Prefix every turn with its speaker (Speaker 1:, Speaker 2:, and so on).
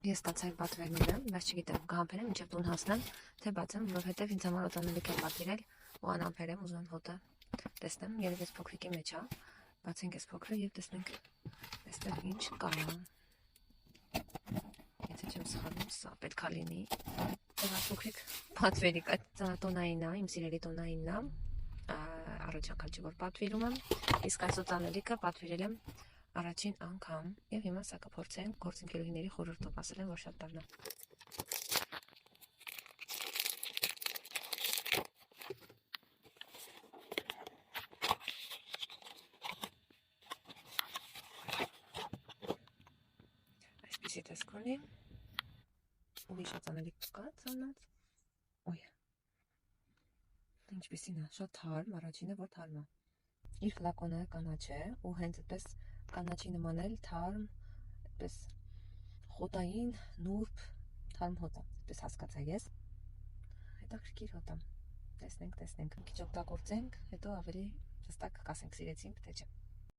Speaker 1: Ես ստացա այդ պատվերները, բայց չգիտեմ, կհամբերեմ մինչև տուն հասնեմ, թե բացեմ, որովհետև ինձ համար օծանելիք է պատվիրել ու անհամբերեմ, ուզում եմ հոտը տեսնեմ, երևի այս փոքրիկի մեջ է, բացենք այս փոքրը և տեսնենք այստեղ ինչ կա։ Եթե չեմ սխալվում, սա պետք է լինի։ Եվ այս փոքրիկ պատվերիկ, այդ տոնայինն է, իմ սիրելի տոնայինն է, առաջ անգամ չի որ պատվիրում եմ, իսկ այս օծանելիքը պատվիրել եմ առաջին անգամ, և հիմա սա կփորձենք, գործընկերուհիների խորհուրդով ասել են, որ շատ լավն է։ Այսպիսի տեսք ունի, ուրիշ օծանելիք կա ծանած, ոյ, ինչպիսին է, շատ թարմ, առաջինը որ թարմ է, իր ֆլակոնը կանաչ է ու հենց այդպես կանաչի նման էլ թարմ, այդպես խոտային, նուրբ, թարմ հոտ է, այդպես հասկացա ես, հետաքրքիր հոտ է, տեսնենք, մի քիչ օգտագործենք, հետո ավելի հստակ կասենք սիրեցինք, թե չէ։